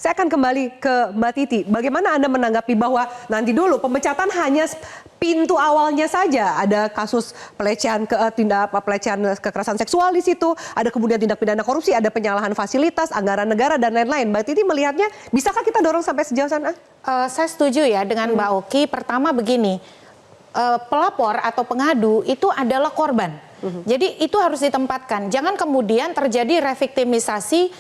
Saya akan kembali ke Mbak Titi. Bagaimana Anda menanggapi bahwa nanti dulu pemecatan hanya pintu awalnya saja, ada kasus pelecehan pelecehan kekerasan seksual di situ, ada kemudian tindak pidana korupsi, ada penyalahan fasilitas, anggaran negara dan lain-lain. Mbak Titi melihatnya, bisakah kita dorong sampai sejauh sana? Saya setuju ya dengan Mbak Oki. Pertama begini, pelapor atau pengadu itu adalah korban. Jadi itu harus ditempatkan. Jangan kemudian terjadi reviktimisasi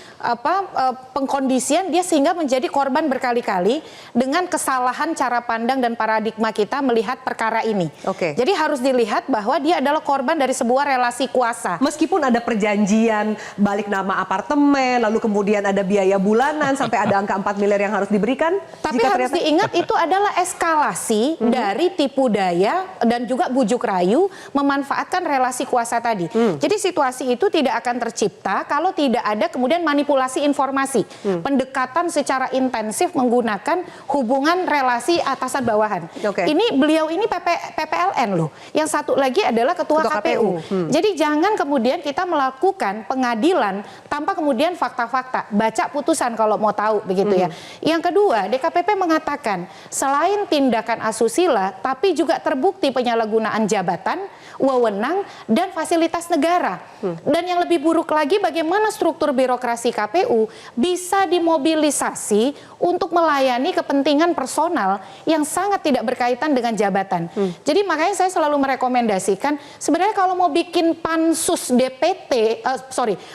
pengkondisian dia sehingga menjadi korban berkali-kali dengan kesalahan cara pandang dan paradigma kita melihat perkara ini. Jadi harus dilihat bahwa dia adalah korban dari sebuah relasi kuasa. Meskipun ada perjanjian balik nama apartemen, lalu kemudian ada biaya bulanan sampai ada angka 4 miliar yang harus diberikan. Tapi harus diingat itu adalah eskalasi dari tipu daya dan juga bujuk rayu memanfaatkan relasi kuasa tadi. Jadi situasi itu tidak akan tercipta kalau tidak ada kemudian manipulasi informasi, pendekatan secara intensif menggunakan hubungan relasi atasan bawahan. Ini beliau ini PPLN loh, yang satu lagi adalah ketua KPU. Jadi jangan kemudian kita melakukan pengadilan tanpa kemudian fakta-fakta, baca putusan kalau mau tahu begitu ya. Yang kedua, DKPP mengatakan selain tindakan asusila, tapi juga terbukti penyalahgunaan jabatan, wewenang dan fasilitas negara. Dan yang lebih buruk lagi, bagaimana struktur birokrasi KPU bisa dimobilisasi untuk melayani kepentingan personal yang sangat tidak berkaitan dengan jabatan. Jadi makanya saya selalu merekomendasikan sebenarnya kalau mau bikin pansus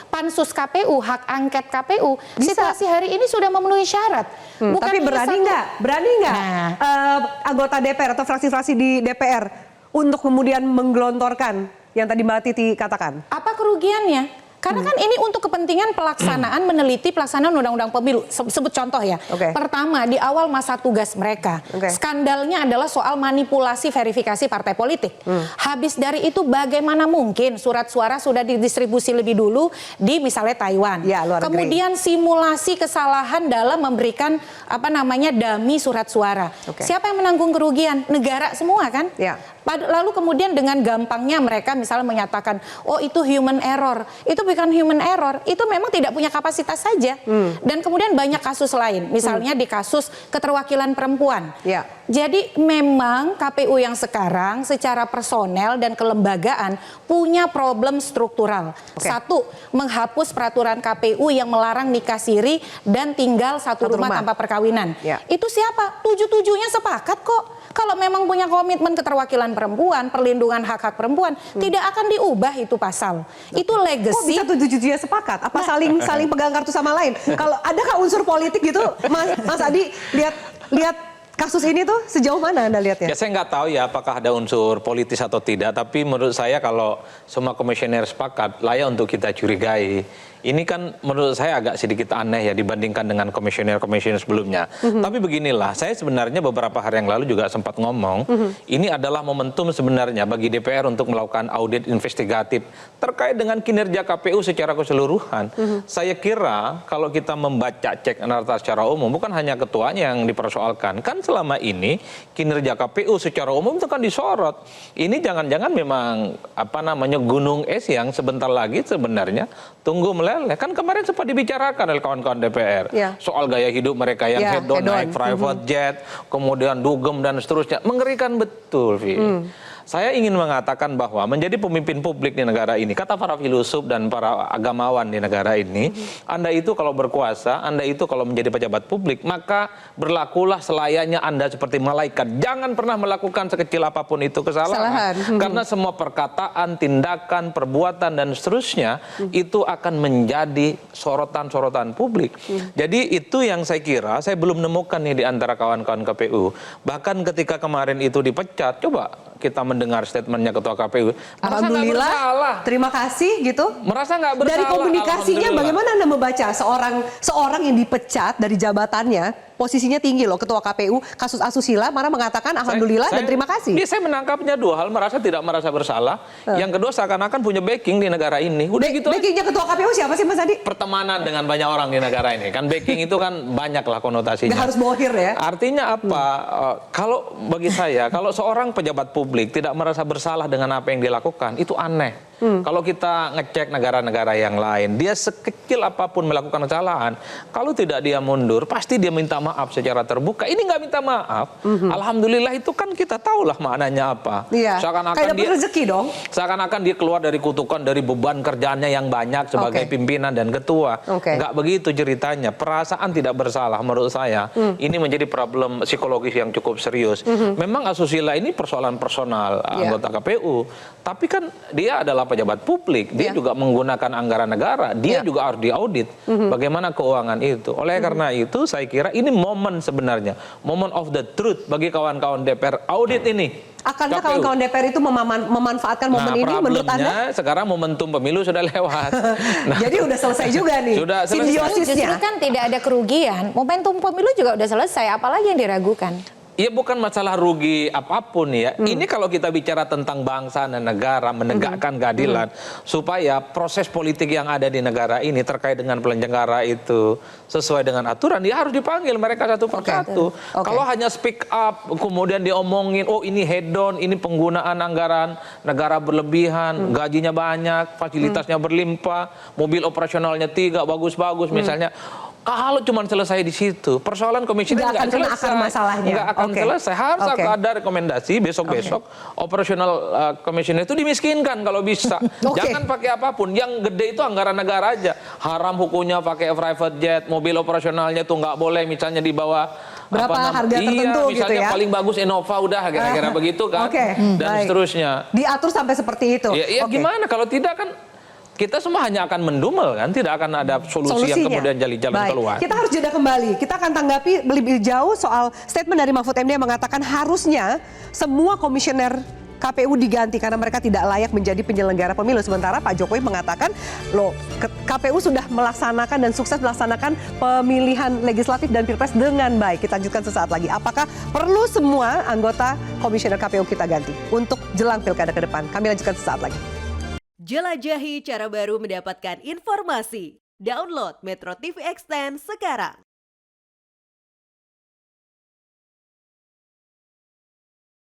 pansus KPU, hak angket KPU, situasi hari ini sudah memenuhi syarat. Tapi berani nggak anggota DPR atau fraksi-fraksi di DPR untuk kemudian menggelontorkan yang tadi Mbak Titi katakan? Apa kerugiannya? Karena kan ini untuk kepentingan pelaksanaan, meneliti pelaksanaan undang-undang pemilu. Sebut contoh ya. Pertama, di awal masa tugas mereka, skandalnya adalah soal manipulasi verifikasi partai politik. Habis dari itu bagaimana mungkin surat suara sudah didistribusi lebih dulu di misalnya Taiwan. Kemudian simulasi kesalahan dalam memberikan dummy surat suara. Siapa yang menanggung kerugian? Negara semua kan? Lalu kemudian dengan gampangnya mereka misalnya menyatakan, oh itu human error. Itu bukan human error, itu memang tidak punya kapasitas saja. Dan kemudian banyak kasus lain, misalnya di kasus keterwakilan perempuan. Jadi memang KPU yang sekarang secara personel dan kelembagaan punya problem struktural. Satu, menghapus peraturan KPU yang melarang nikah siri dan tinggal satu rumah tanpa perkawinan. Itu siapa? 7-7-nya sepakat kok. Kalau memang punya komitmen keterwakilan perempuan, perlindungan hak-hak perempuan, tidak akan diubah itu pasal. Itu legacy. Kok bisa 7-7-nya sepakat? Apa saling pegang kartu sama lain? Kalau adakah unsur politik gitu, Mas Adi, lihat kasus ini tuh sejauh mana Anda lihatnya? Ya saya nggak tahu ya apakah ada unsur politis atau tidak, tapi menurut saya kalau semua komisioner sepakat, layak untuk kita curigai. Ini kan menurut saya agak sedikit aneh ya dibandingkan dengan komisioner-komisioner sebelumnya. Tapi beginilah, saya sebenarnya beberapa hari yang lalu juga sempat ngomong, ini adalah momentum sebenarnya bagi DPR untuk melakukan audit investigatif terkait dengan kinerja KPU secara keseluruhan. Saya kira kalau kita membaca cek data secara umum, bukan hanya ketuanya yang dipersoalkan. Kan selama ini kinerja KPU secara umum itu kan disorot. Ini jangan-jangan memang gunung es yang sebentar lagi sebenarnya tunggu meleleh. Kan kemarin sempat dibicarakan oleh kawan-kawan DPR soal gaya hidup mereka yang hedon, naik private jet, kemudian dugem dan seterusnya. Mengerikan betul, Vi. Saya ingin mengatakan bahwa menjadi pemimpin publik di negara ini, kata para filosof dan para agamawan di negara ini, Anda itu kalau berkuasa, Anda itu kalau menjadi pejabat publik, maka berlakulah selayaknya Anda seperti malaikat. Jangan pernah melakukan sekecil apapun itu kesalahan. Karena semua perkataan, tindakan, perbuatan, dan seterusnya, itu akan menjadi sorotan-sorotan publik. Jadi itu yang saya kira, saya belum menemukan nih di antara kawan-kawan KPU. Bahkan ketika kemarin itu dipecat, coba kita mendengar statementnya Ketua KPU. Alhamdulillah, terima kasih gitu. Merasa nggak bersalah. Dari komunikasinya bagaimana Anda membaca seorang yang dipecat dari jabatannya, posisinya tinggi loh, Ketua KPU, kasus asusila, marah mengatakan alhamdulillah dan terima kasih. Saya menangkapnya dua hal, tidak merasa bersalah. Yang kedua seakan-akan punya backing di negara ini. Udah gitu. Backingnya Ketua KPU siapa sih Mas Adi? Pertemanan dengan banyak orang di negara ini. Kan backing itu kan banyak lah konotasinya. Nggak harus bohir ya. Artinya apa? Kalau bagi saya, kalau seorang pejabat publik tidak merasa bersalah dengan apa yang dilakukan, itu aneh. Kalau kita ngecek negara-negara yang lain, dia sekecil apapun melakukan kesalahan, kalau tidak dia mundur, pasti dia minta maaf secara terbuka. Ini nggak minta maaf. Alhamdulillah itu kan kita tahulah maknanya apa. Iya. Seakan-akan kayak dia rezeki dong. Seakan-akan dia keluar dari kutukan, dari beban kerjaannya yang banyak sebagai pimpinan dan ketua. Nggak begitu ceritanya. Perasaan tidak bersalah menurut saya. Ini menjadi problem psikologis yang cukup serius. Memang asusila ini persoalan personal anggota KPU. Tapi kan dia adalah pejabat publik. Dia juga menggunakan anggaran negara. Dia juga harus diaudit. Bagaimana keuangan itu. Oleh karena itu saya kira ini momen sebenarnya. Moment of the truth bagi kawan-kawan DPR. Audit ini. Akankah kawan-kawan DPR itu memanfaatkan momen ini menurut Anda? Sekarang momentum pemilu sudah lewat. Jadi udah selesai juga nih. Sudah selesai. Simbiosisnya. Justru kan tidak ada kerugian. Momentum pemilu juga udah selesai. Apalagi yang diragukan? Ya bukan masalah rugi apapun ya. Ini kalau kita bicara tentang bangsa dan negara, menegakkan keadilan, supaya proses politik yang ada di negara ini terkait dengan penyelenggara itu sesuai dengan aturan, dia harus dipanggil mereka satu persatu. Kalau hanya speak up, kemudian diomongin, oh ini hedon, ini penggunaan anggaran negara berlebihan, gajinya banyak, fasilitasnya berlimpah, mobil operasionalnya 3, bagus-bagus misalnya. Kalau cuma selesai di situ, persoalan komisioner nggak akan selesai. akar masalahnya. Nggak akan selesai. Harus ada rekomendasi besok-besok operasional komisioner itu dimiskinkan kalau bisa. Jangan pakai apapun. Yang gede itu anggaran negara aja. Haram hukumnya pakai private jet, mobil operasionalnya tuh nggak boleh misalnya di bawah berapa harga tertentu misalnya gitu ya. Paling bagus Innova udah kira-kira begitu kan. Dan seterusnya. Diatur sampai seperti itu. Ya gimana kalau tidak kan kita semua hanya akan mendumel kan, tidak akan ada solusi yang kemudian jalan keluar. Kita harus jeda kembali. Kita akan tanggapi lebih jauh soal statement dari Mahfud MD yang mengatakan harusnya semua komisioner KPU diganti karena mereka tidak layak menjadi penyelenggara pemilu. Sementara Pak Jokowi mengatakan, loh KPU sudah melaksanakan dan sukses melaksanakan pemilihan legislatif dan pilpres dengan baik. Kita lanjutkan sesaat lagi. Apakah perlu semua anggota komisioner KPU kita ganti untuk jelang pilkada ke depan? Kami lanjutkan sesaat lagi. Jelajahi cara baru mendapatkan informasi. Download Metro TV Extend sekarang.